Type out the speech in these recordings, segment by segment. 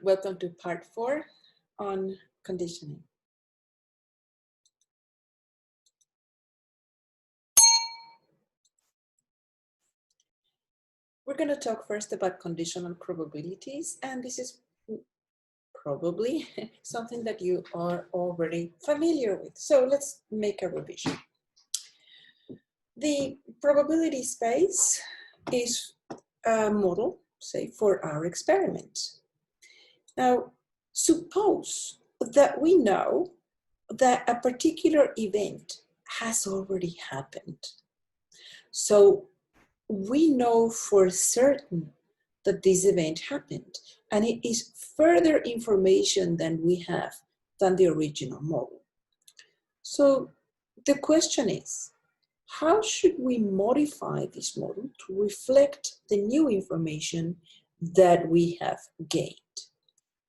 Welcome to part 4 on conditioning. We're going to talk first about conditional probabilities, and this is probably something that you are already familiar with. So let's make a revision. The probability space is a model, say, for our experiment. Now, suppose that we know that a particular event has already happened. So we know for certain that this event happened, and it is further information than the original model. So the question is, how should we modify this model to reflect the new information that we have gained?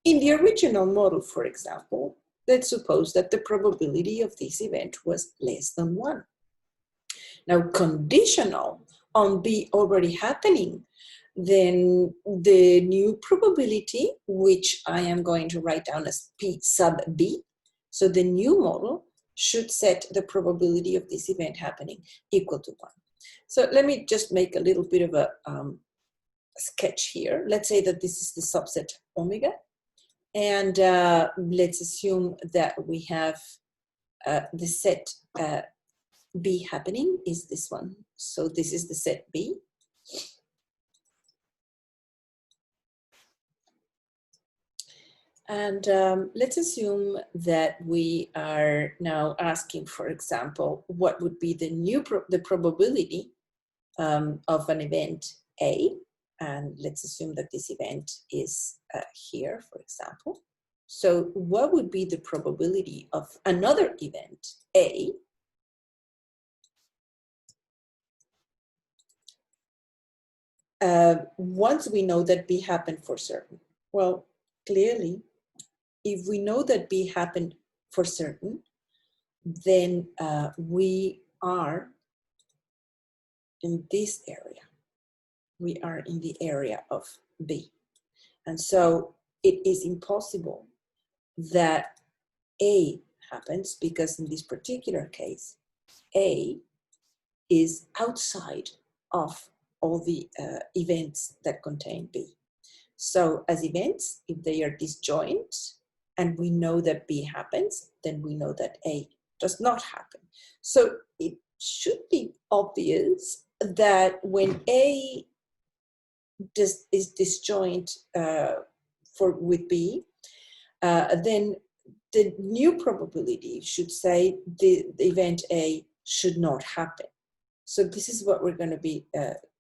In the original model, for example, let's suppose that the probability of this event was less than 1. Now, conditional on B already happening, then the new probability, which I am going to write down as P sub B, so the new model should set the probability of this event happening equal to 1. So let me just make a little bit of a sketch here. Let's say that this is the subset omega. And let's assume that we have the set B happening is this one. So this is the set B. And let's assume that we are now asking, for example, what would be the probability of an event A. And let's assume that this event is here, for example. So what would be the probability of another event, A, once we know that B happened for certain? Well, clearly, if we know that B happened for certain, then we are in this area. We are in the area of B. And so it is impossible that A happens, because in this particular case, A is outside of all the events that contain B. So as events, if they are disjoint and we know that B happens, then we know that A does not happen. So it should be obvious that when A is disjoint with B, then the new probability should say the event A should not happen. So this is what we're going to be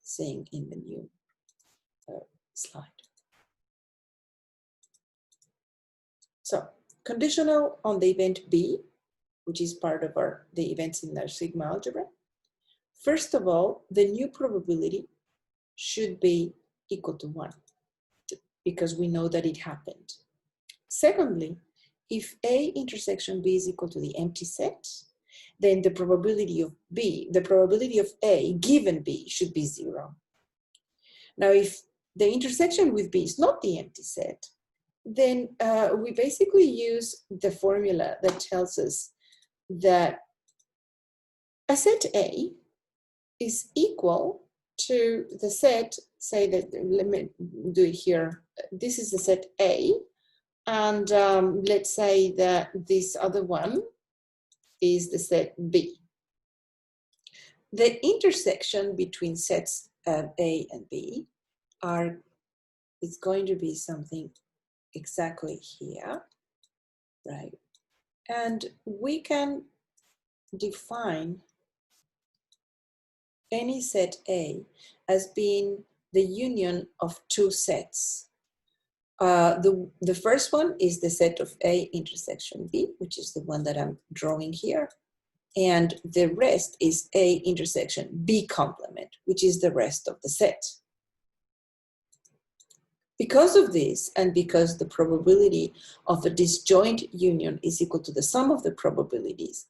seeing in the new slide. So conditional on the event B, which is part of the events in our sigma algebra. First of all, the new probability should be equal to 1, because we know that it happened. Secondly, if A intersection B is equal to the empty set, then the probability of A given B should be 0. Now, if the intersection with B is not the empty set, then we basically use the formula that tells us that a set A is equal to the set, say that, let me do it here. This is the set A, and let's say that this other one is the set B. The intersection between sets A and B is going to be something exactly here, right? And we can define any set A as being the union of two sets. The first one is the set of A intersection B, which is the one that I'm drawing here. And the rest is A intersection B complement, which is the rest of the set. Because of this, and because the probability of a disjoint union is equal to the sum of the probabilities,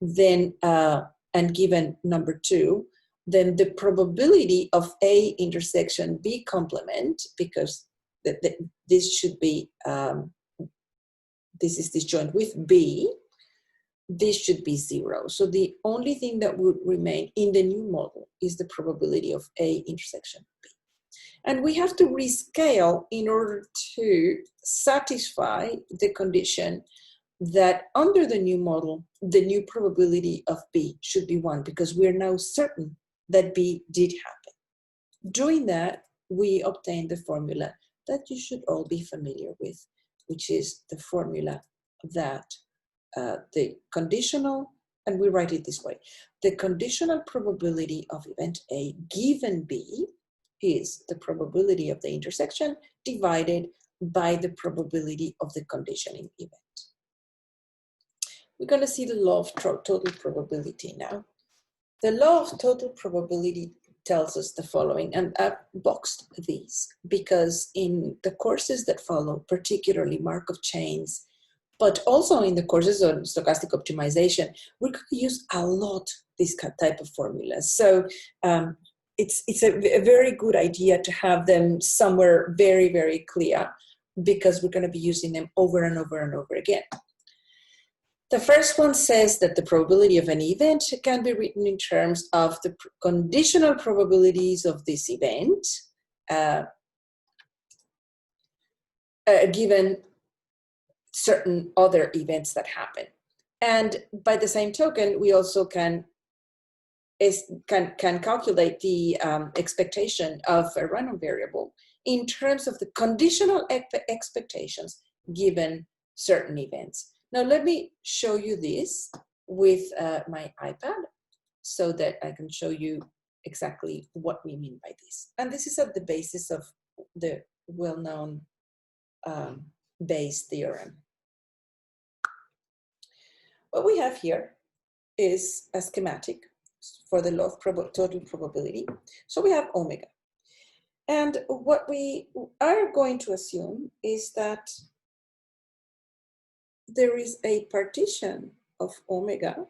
then, and given number 2, then the probability of A intersection B complement, because that this should be, this is disjoint with B, this should be 0. So the only thing that would remain in the new model is the probability of A intersection B. And we have to rescale in order to satisfy the condition that under the new model, the new probability of B should be 1, because we're now certain that B did happen. Doing that, we obtain the formula that you should all be familiar with, which is the formula that the conditional, and we write it this way, the conditional probability of event A given B is the probability of the intersection divided by the probability of the conditioning event. We're going to see the law of total probability now. The law of total probability tells us the following, and I've boxed these because in the courses that follow, particularly Markov chains, but also in the courses on stochastic optimization, we're going to use a lot this type of formulas. So it's a very good idea to have them somewhere very, very clear, because we're going to be using them over and over and over again. The first one says that the probability of an event can be written in terms of the conditional probabilities of this event given certain other events that happen. And by the same token, we also can calculate the expectation of a random variable in terms of the conditional expectations given certain events. Now let me show you this with my iPad so that I can show you exactly what we mean by this. And this is at the basis of the well-known Bayes theorem. What we have here is a schematic for the law of total probability. So we have omega. And what we are going to assume is that there is a partition of omega.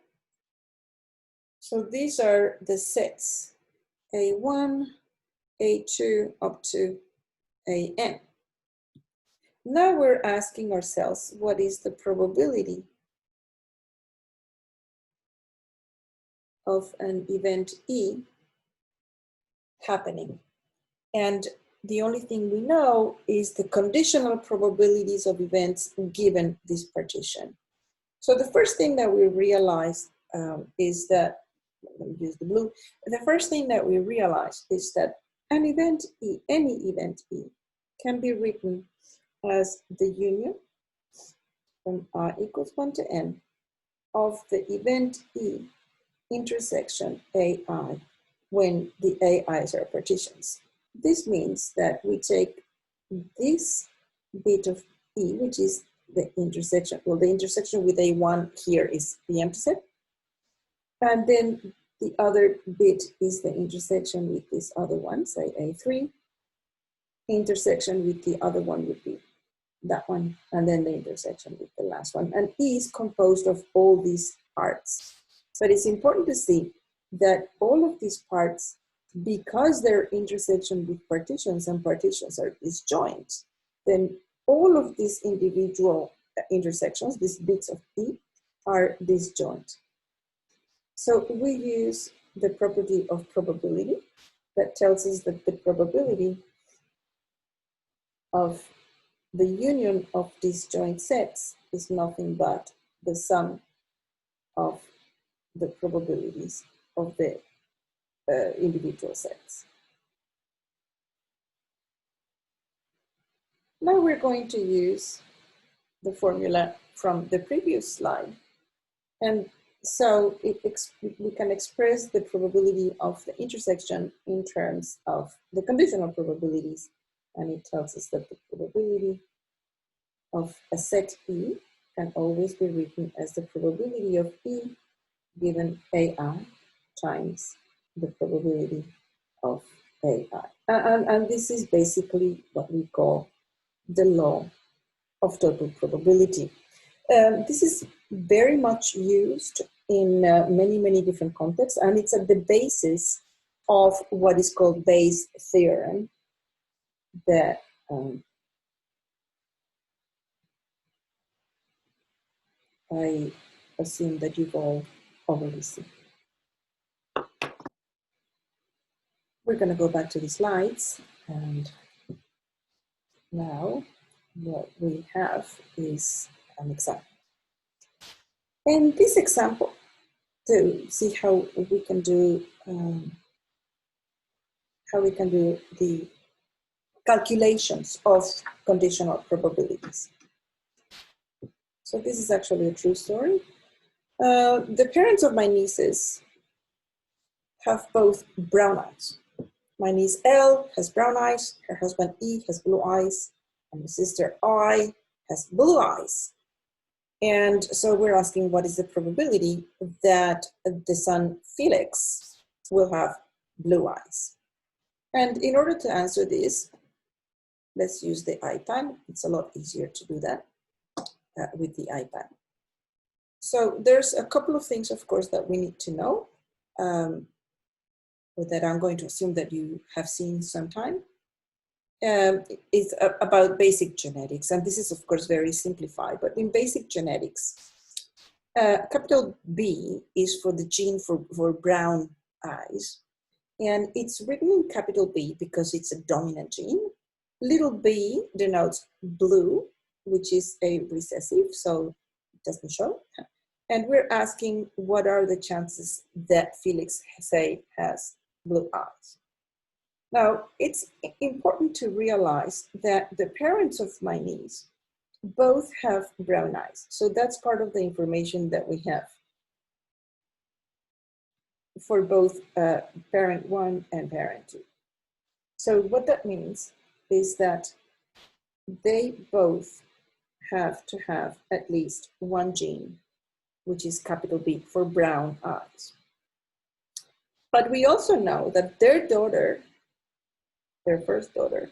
So these are the sets, A1, A2, up to AN. Now we're asking ourselves, what is the probability of an event E happening? And the only thing we know is the conditional probabilities of events given this partition. So the first thing that we realize is that, let me use the blue. The first thing that we realize is that an event E, any event E, can be written as the union from R equals 1 to N of the event E intersection AI when the AIs are partitions. This means that we take this bit of E, which is the intersection, well, the intersection with A1 here is the empty set, and then the other bit is the intersection with this other one, say A3, intersection with the other one would be that one, and then the intersection with the last one. And E is composed of all these parts. But it's important to see that all of these parts, because they're intersection with partitions and partitions are disjoint, then all of these individual intersections, these bits of E, are disjoint. So we use the property of probability that tells us that the probability of the union of disjoint sets is nothing but the sum of the probabilities of the individual sets. Now we're going to use the formula from the previous slide. And so we can express the probability of the intersection in terms of the conditional probabilities. And it tells us that the probability of a set E can always be written as the probability of E given AI times the probability of AI. And this is basically what we call the law of total probability. This is very much used in many, many different contexts, and it's at the basis of what is called Bayes' theorem that I assume that you've all already seen. We're going to go back to the slides, and now what we have is an example. In this example, to see how we can do the calculations of conditional probabilities. So this is actually a true story. The parents of my nieces have both brown eyes. My niece L has brown eyes, her husband E has blue eyes, and my sister I has blue eyes. And so we're asking, what is the probability that the son Felix will have blue eyes? And in order to answer this, let's use the iPad. It's a lot easier to do that with the iPad. So there's a couple of things, of course, that we need to know, or that I'm going to assume that you have seen sometime. It's about basic genetics. And this is, of course, very simplified. But in basic genetics, capital B is for the gene for brown eyes. And it's written in capital B because it's a dominant gene. Little b denotes blue, which is a recessive, so it doesn't show. And we're asking, what are the chances that Felix, say, has blue eyes? Now, it's important to realize that the parents of my niece both have brown eyes. So that's part of the information that we have for both parent 1 and parent 2. So what that means is that they both have to have at least one gene, which is capital B, for brown eyes. But we also know that their daughter, their first daughter,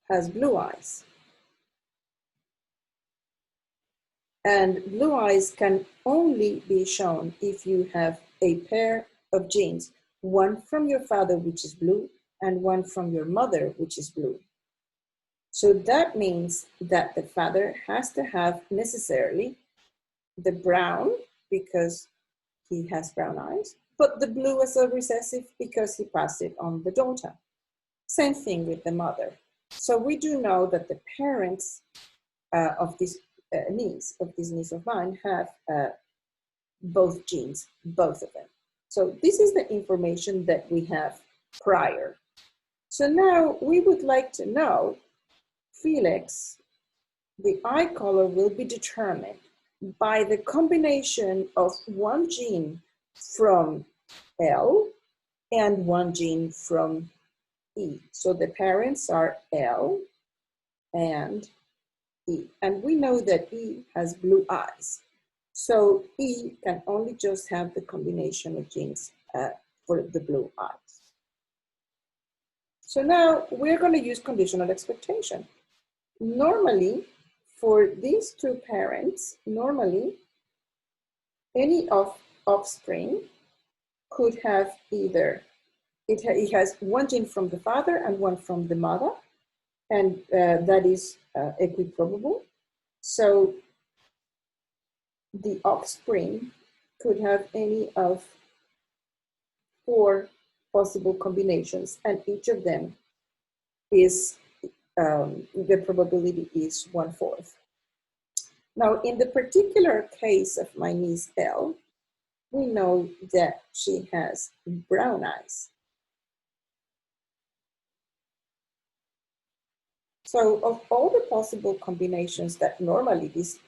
has blue eyes. And blue eyes can only be shown if you have a pair of genes, one from your father, which is blue, and one from your mother, which is blue. So that means that the father has to have necessarily the brown because he has brown eyes, but the blue as a recessive because he passed it on the daughter. Same thing with the mother. So we do know that the parents of this niece of mine have both genes, both of them. So this is the information that we have prior. So now we would like to know, Felix, the eye color will be determined by the combination of one gene from L and one gene from E. So the parents are L and E. And we know that E has blue eyes. So E can only just have the combination of genes for the blue eyes. So now we're going to use conditional expectation. Normally, for these two parents, normally any offspring could have either, it has one gene from the father and one from the mother, and that is equiprobable. So the offspring could have any of 4 possible combinations, and each of them is, the probability is 1/4. Now, in the particular case of my niece L, we know that she has brown eyes. So of all the possible combinations that normally this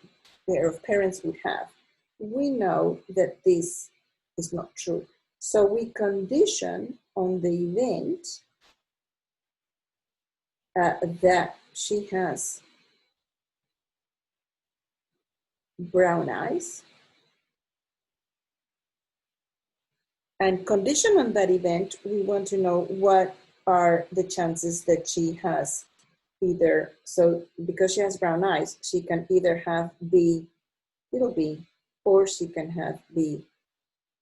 pair of parents would have, we know that this is not true. So we condition on the event that she has brown eyes, and condition on that event, we want to know what are the chances that she has either, so because she has brown eyes, she can either have B, little b, or she can have B,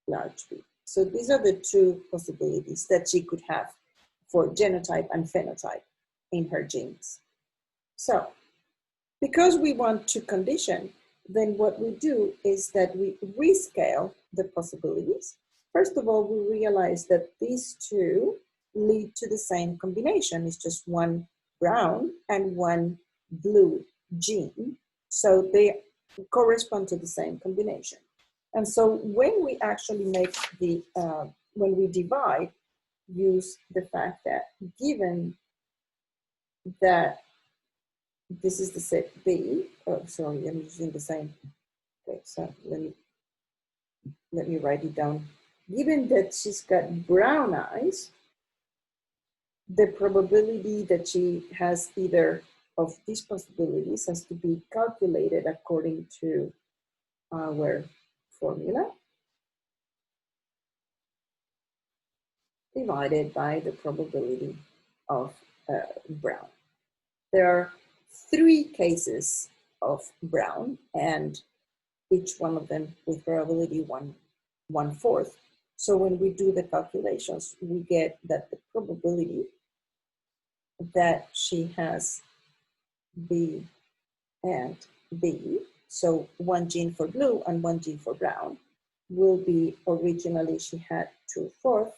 large B. So these are the 2 possibilities that she could have for genotype and phenotype in her genes. So Because we want to condition, then what we do is that we rescale the possibilities. First of all, we realize that these two lead to the same combination. It's just one brown and one blue gene. So they correspond to the same combination. And so when we actually make the, when we divide, use the fact that given that this is the set B, oh, sorry, I'm using the same, okay, so let me write it down. Given that she's got brown eyes, the probability that she has either of these possibilities has to be calculated according to our formula, divided by the probability of brown. There are 3 cases of brown, and each one of them with probability 1/4. So when we do the calculations, we get that the probability that she has B and B, so 1 gene for blue and 1 gene for brown, will be, originally she had 2/4,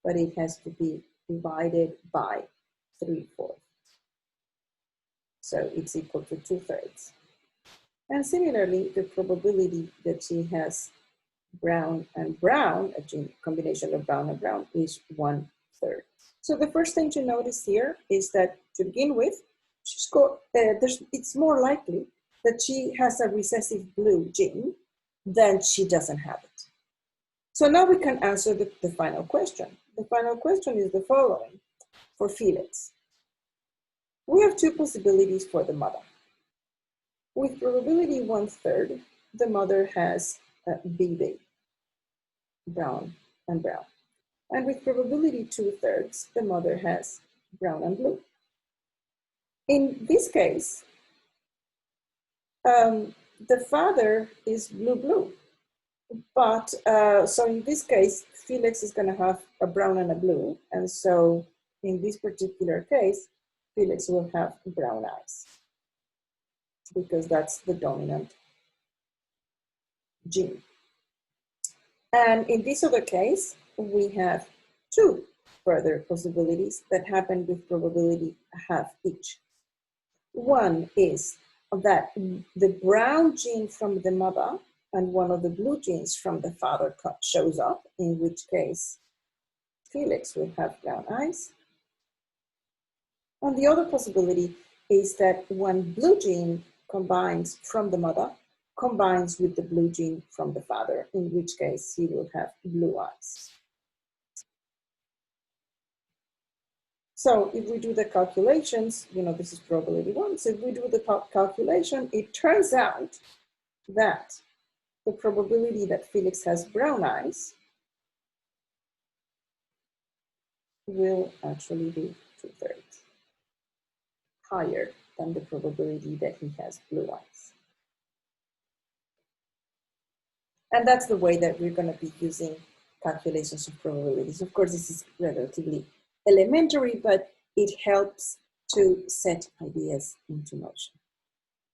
but it has to be divided by 3/4. So it's equal to 2/3. And similarly, the probability that she has brown and brown, a gene combination of brown and brown, is 1/3. So the first thing to notice here is that, to begin with, it's more likely that she has a recessive blue gene than she doesn't have it. So now we can answer the final question. The final question is the following for Felix. We have 2 possibilities for the mother. With probability 1/3, the mother has BB, brown and brown. And with probability 2/3, the mother has brown and blue. In this case, the father is blue. But so in this case, Felix is going to have a brown and a blue. And so in this particular case, Felix will have brown eyes, because that's the dominant gene. And in this other case, we have 2 further possibilities that happen with probability half each. One is that the brown gene from the mother and one of the blue genes from the father shows up, in which case Felix will have brown eyes. And the other possibility is that one blue gene combines from the mother, combines with the blue gene from the father, in which case he will have blue eyes. So if we do the calculations, this is probability 1. So if we do the calculation, it turns out that the probability that Felix has brown eyes will actually be 2/3, higher than the probability that he has blue eyes. And that's the way that we're going to be using calculations of probabilities. Of course, this is relatively elementary, but it helps to set ideas into motion.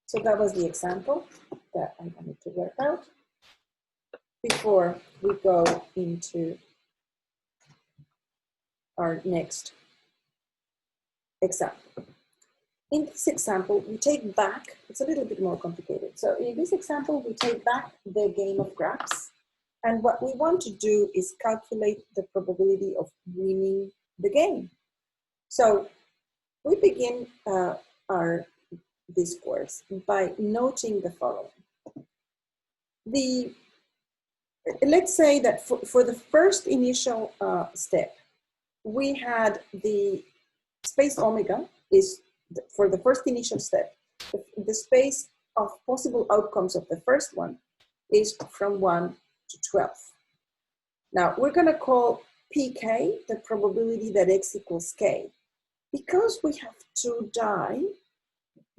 So that was the example that I wanted to work out before we go into our next example. In this example, we take back, it's a little bit more complicated. So in this example, we take back the game of craps. And what we want to do is calculate the probability of winning the game. So we begin our discourse by noting the following. Let's say that for the first initial step, we had the space omega is, for the first initial step, the space of possible outcomes of the first one is from 1 to 12. Now, we're going to call pk the probability that x equals k. Because we have 2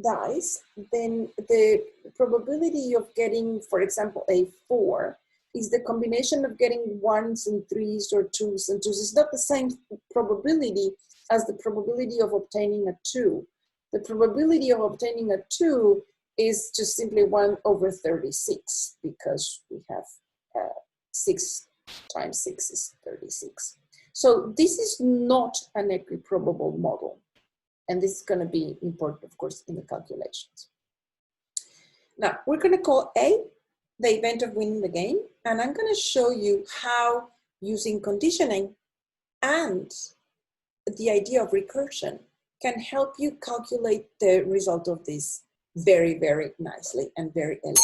dice, then the probability of getting, for example, a 4 is the combination of getting 1s and 3s or 2s and 2s. It's not the same probability as the probability of obtaining a 2. The probability of obtaining a 2 is just simply 1 over 36 because we have 6 times 6 is 36. So this is not an equiprobable model. And this is going to be important, of course, in the calculations. Now, we're going to call A the event of winning the game. And I'm going to show you how using conditioning and the idea of recursion can help you calculate the result of this very, very nicely and very elegant.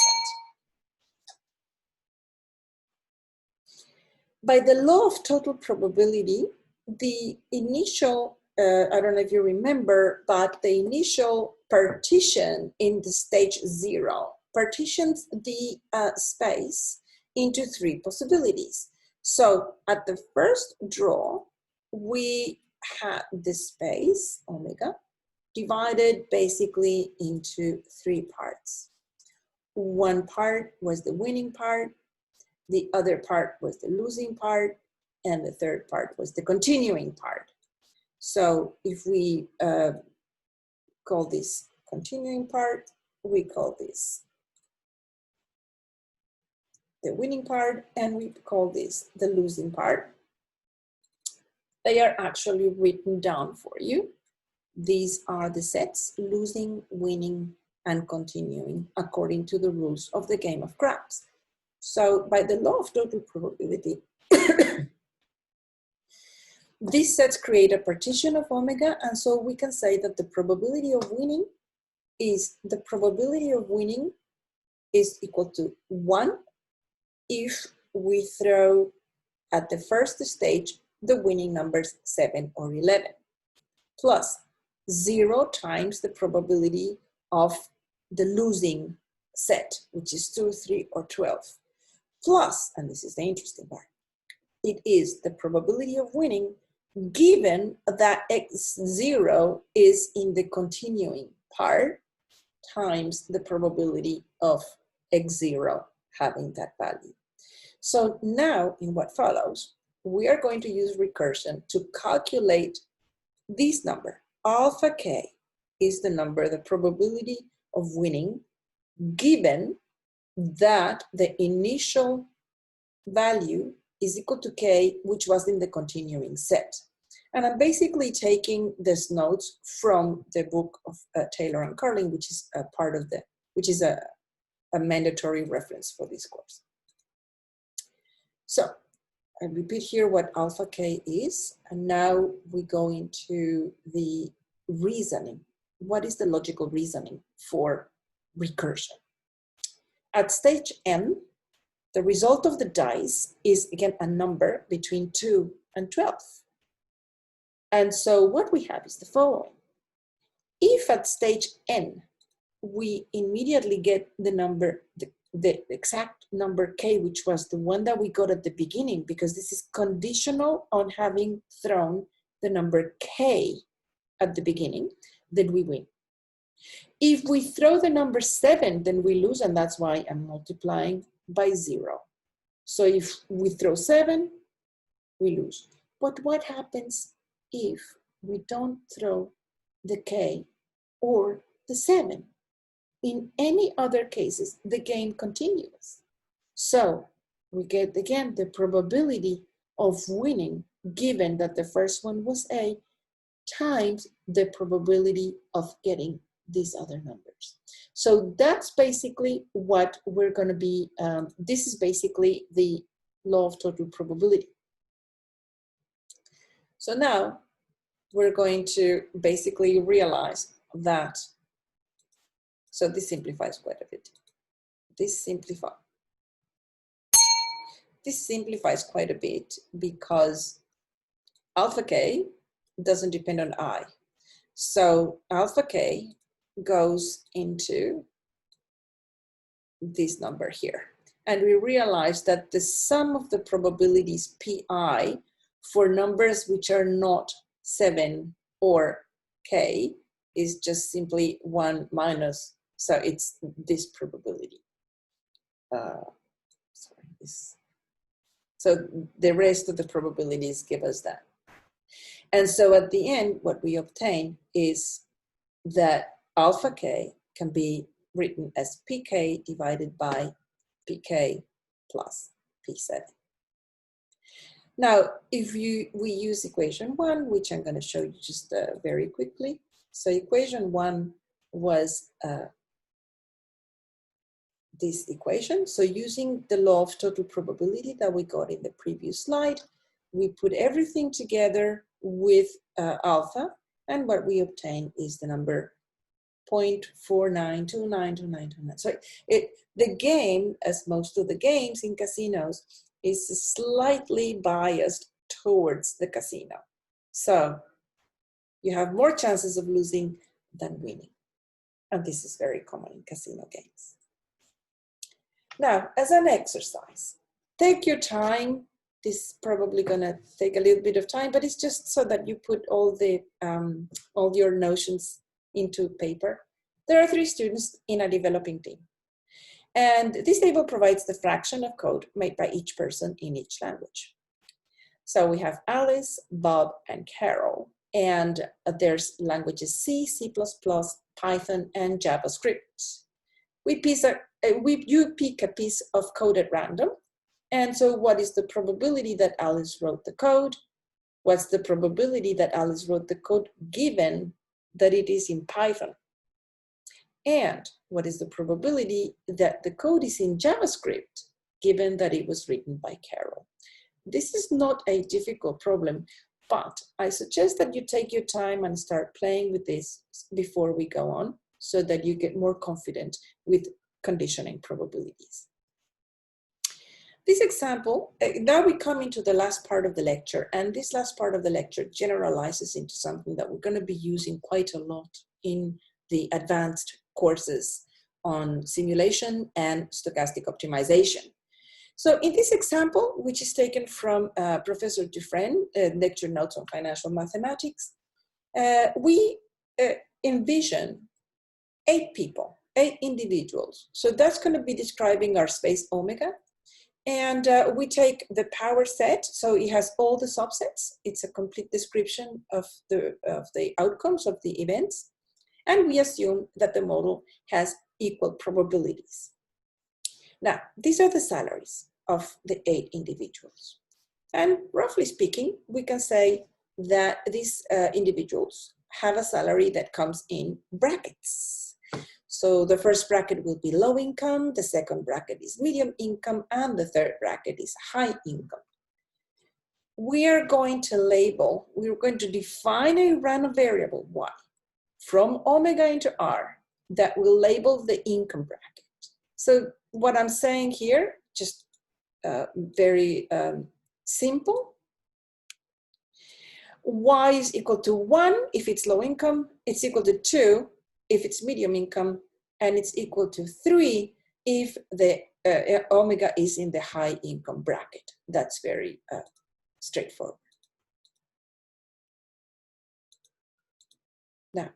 By the law of total probability, the initial, I don't know if you remember, but the initial partition in the stage 0 partitions the space into 3 possibilities. So at the first draw, we had the space, omega, divided basically into 3 parts. One part was the winning part, the other part was the losing part, and the third part was the continuing part. So if we call this continuing part, we call this the winning part, and we call this the losing part. They are actually written down for you. These are the sets: losing, winning, and continuing, according to the rules of the game of craps. So by the law of total probability, these sets create a partition of omega, and so we can say that the probability of winning is equal to 1 if we throw at the first stage the winning numbers 7 or 11, plus 0 times the probability of the losing set, which is 2, 3, or 12, plus, and this is the interesting part, it is the probability of winning given that x0 is in the continuing part times the probability of x0 having that value. So now in what follows, we are going to use recursion to calculate this number. Alpha k is the number, the probability of winning, given that the initial value is equal to k, which was in the continuing set. And I'm basically taking these notes from the book of Taylor and Carlin, which is a part of which is a mandatory reference for this course. So I repeat here what alpha k is, and now we go into the reasoning. What is the logical reasoning for recursion? At stage n, the result of the dice is, again, a number between 2 and 12. And so what we have is the following. If at stage n, we immediately get the number, the exact number k, which was the one that we got at the beginning, because this is conditional on having thrown the number k at the beginning, then we win. If we throw the number 7, then we lose, and that's why I'm multiplying by 0. So if we throw 7, we lose. But what happens if we don't throw the k or the 7? In any other cases, the game continues. So we get, again, the probability of winning, given that the first one was A, times the probability of getting these other numbers. So that's basically what we're going to be, this is basically the law of total probability. So now we're going to basically realize that, so this simplifies quite a bit. This simplifies quite a bit because alpha k doesn't depend on I. So alpha k goes into this number here. And we realize that the sum of the probabilities pi for numbers which are not 7 or k is just simply 1 minus, so it's this probability. So the rest of the probabilities give us that. And so at the end, what we obtain is that alpha k can be written as pk divided by pk plus p7. Now, if we use equation 1, which I'm going to show you just very quickly. So equation 1 was this equation. So using the law of total probability that we got in the previous slide, we put everything together with alpha, and what we obtain is the number 0.49292929. So the game, as most of the games in casinos, is slightly biased towards the casino. So you have more chances of losing than winning. And this is very common in casino games. Now, as an exercise, take your time. This is probably gonna take a little bit of time, but it's just so that you put all your notions into paper. There are 3 students in a developing team. And this table provides the fraction of code made by each person in each language. So we have Alice, Bob, and Carol. And there's languages C, C++, Python, and JavaScript. You pick a piece of code at random. And so what is the probability that Alice wrote the code? What's the probability that Alice wrote the code given that it is in Python? And what is the probability that the code is in JavaScript given that it was written by Carol? This is not a difficult problem, but I suggest that you take your time and start playing with this before we go on so that you get more confident with conditioning probabilities. This example, now we come into the last part of the lecture, and this last part of the lecture generalizes into something that we're going to be using quite a lot in the advanced courses on simulation and stochastic optimization. So in this example, which is taken from Professor Dufresne, lecture notes on financial mathematics, we envision 8 people, 8 individuals. So that's going to be describing our space omega. And we take the power set, so it has all the subsets. It's a complete description of the outcomes of the events. And we assume that the model has equal probabilities. Now, these are the salaries of the 8 individuals. And roughly speaking, we can say that these individuals have a salary that comes in brackets. So the first bracket will be low income, the second bracket is medium income, and the third bracket is high income. We are going to label, we're going to define a random variable, y, from omega into r, that will label the income bracket. So what I'm saying here, just very simple. Y is equal to 1 if it's low income, it's equal to 2 if it's medium income, and it's equal to 3 if the omega is in the high income bracket. That's very straightforward. Now,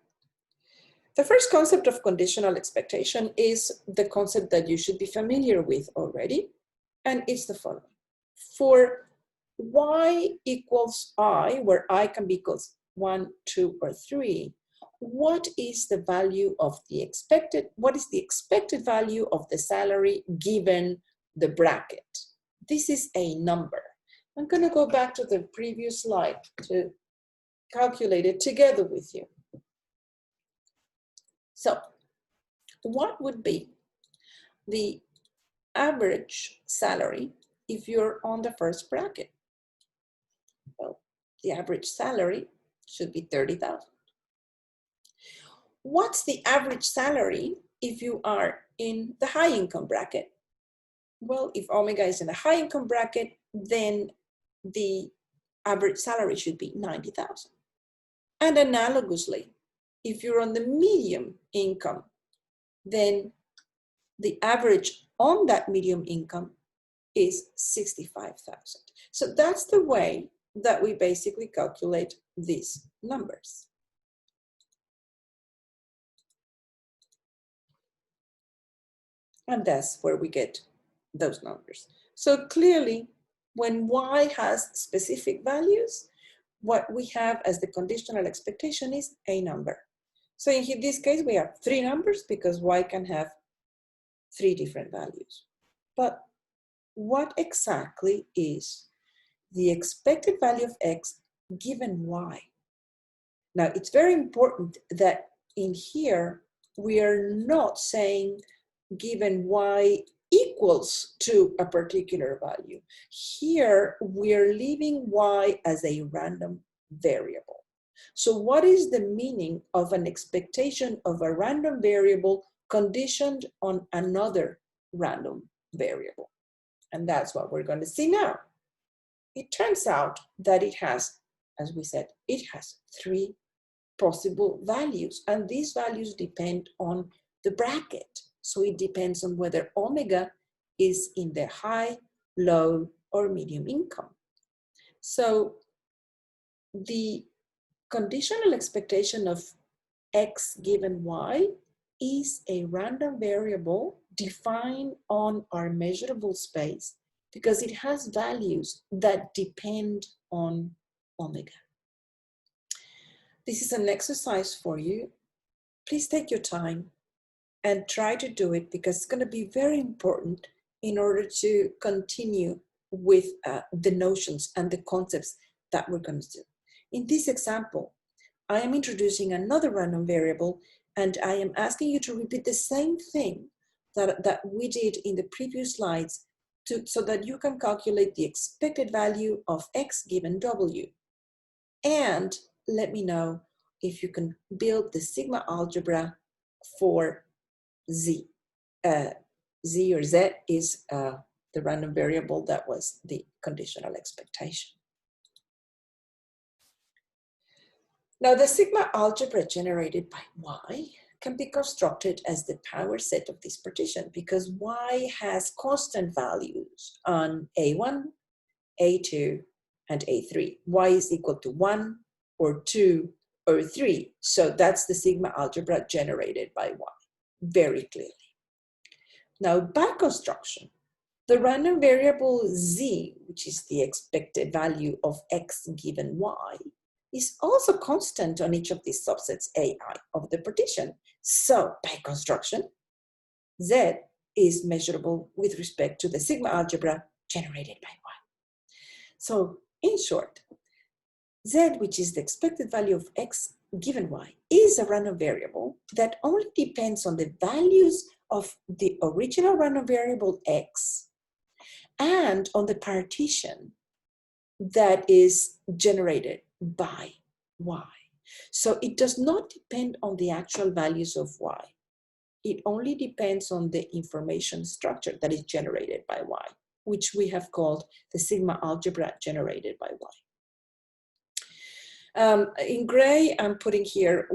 the first concept of conditional expectation is the concept that you should be familiar with already, and it's the following. For y equals I, where I can be equals 1, 2, or 3, what is the value of the expected, what is the expected value of the salary given the bracket? This is a number. I'm going to go back to the previous slide to calculate it together with you. So what would be the average salary if you're on the first bracket? Well, the average salary should be 30,000. What's the average salary if you are in the high income bracket? Well, if omega is in the high income bracket, then the average salary should be 90,000. And analogously, if you're on the medium income, then the average on that medium income is 65,000. So that's the way that we basically calculate these numbers. And that's where we get those numbers. So clearly, when y has specific values, what we have as the conditional expectation is a number. So in this case, we have 3 numbers because y can have 3 different values. But what exactly is the expected value of x given y? Now, it's very important that in here, we are not saying given y equals to a particular value. Here, we're leaving y as a random variable. So what is the meaning of an expectation of a random variable conditioned on another random variable? And that's what we're going to see now. It turns out that it has, as we said, it has 3 possible values, and these values depend on the bracket. So it depends on whether omega is in the high, low, or medium income. So the conditional expectation of x given y is a random variable defined on our measurable space because it has values that depend on omega. This is an exercise for you. Please take your time and try to do it because it's going to be very important in order to continue with the notions and the concepts that we're going to do. In this example, I am introducing another random variable and I am asking you to repeat the same thing that we did in the previous slides so that you can calculate the expected value of x given w. And let me know if you can build the sigma algebra for z. Z or z is the random variable that was the conditional expectation. Now the sigma algebra generated by y can be constructed as the power set of this partition because y has constant values on a1, a2, and a3. Y is equal to 1 or 2 or 3. So that's the sigma algebra generated by y, very clearly. Now by construction, the random variable z, which is the expected value of x given y, is also constant on each of these subsets ai of the partition. So by construction, z is measurable with respect to the sigma algebra generated by y. So in short, z, which is the expected value of x given y, is a random variable that only depends on the values of the original random variable x and on the partition that is generated by y. So it does not depend on the actual values of y. It only depends on the information structure that is generated by y, which we have called the sigma algebra generated by y. In gray, I'm putting here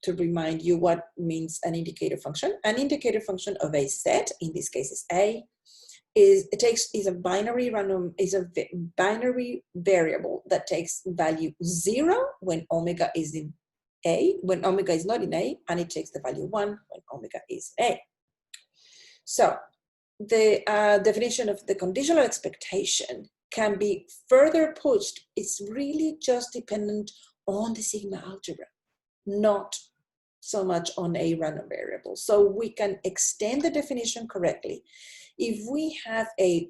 to remind you what means an indicator function. An indicator function of a set, in this case is a, is a binary variable that takes value 0 when omega is in a, when omega is not in a, and it takes the value 1 when omega is in a. So the definition of the conditional expectation can be further pushed. It's really just dependent on the sigma algebra, not so much on a random variable. So we can extend the definition correctly. If we have a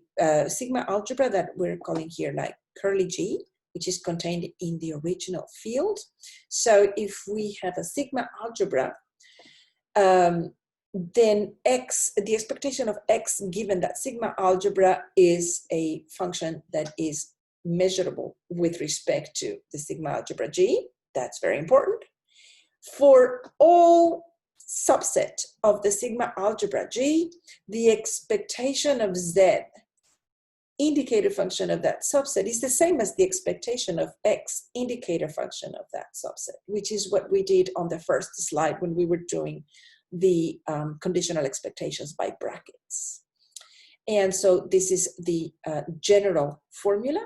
sigma algebra that we're calling here like curly G, which is contained in the original field. So if we have a sigma algebra, then x, the expectation of x given that sigma algebra is a function that is measurable with respect to the sigma algebra G. That's very important. For all subset of the sigma algebra G, the expectation of z, indicator function of that subset, is the same as the expectation of x, indicator function of that subset, which is what we did on the first slide when we were doing the conditional expectations by brackets. And so this is the general formula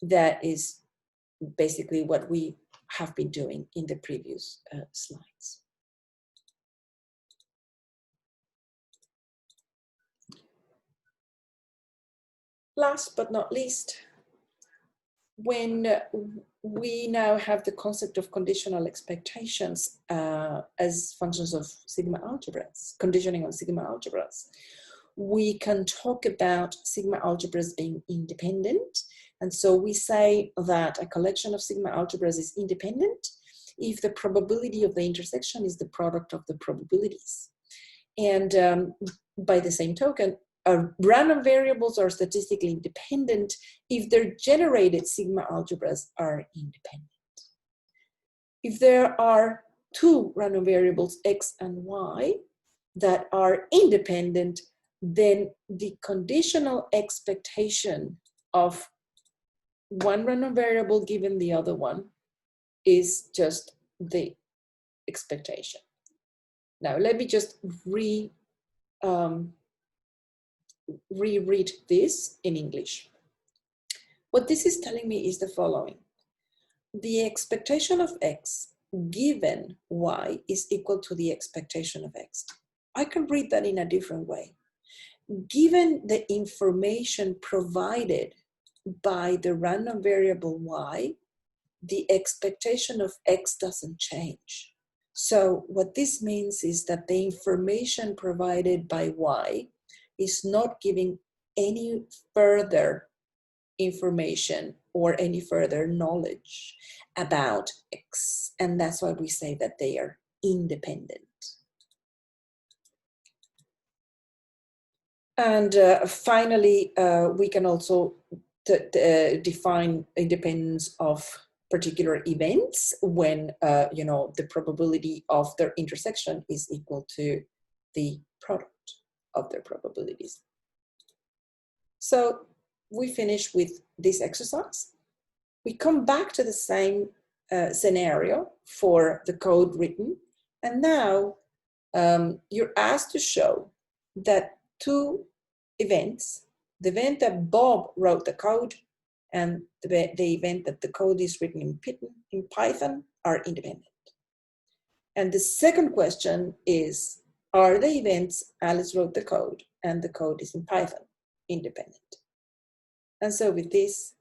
that is basically what we have been doing in the previous slides. Last but not least, when we now have the concept of conditional expectations as functions of sigma algebras, conditioning on sigma algebras. We can talk about sigma algebras being independent. And so we say that a collection of sigma algebras is independent if the probability of the intersection is the product of the probabilities. And by the same token, random variables are statistically independent if their generated sigma algebras are independent. If there are two random variables, x and y, that are independent, then the conditional expectation of one random variable given the other one is just the expectation. Now, let me just reread this in English. What this is telling me is the following. The expectation of x given y is equal to the expectation of x. I can read that in a different way. Given the information provided by the random variable y, the expectation of x doesn't change. So what this means is that the information provided by y is not giving any further information or any further knowledge about x. And that's why we say that they are independent. And finally, we can also define independence of particular events when the probability of their intersection is equal to the product of their probabilities. So we finish with this exercise. We come back to the same scenario for the code written, and now you're asked to show that two events, the event that Bob wrote the code and the event that the code is written in Python, are independent. And the second question is, are the events Alice wrote the code and the code is in Python independent? And so with this,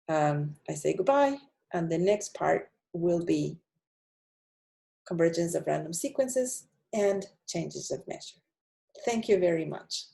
I say goodbye, and the next part will be convergence of random sequences and changes of measure. Thank you very much.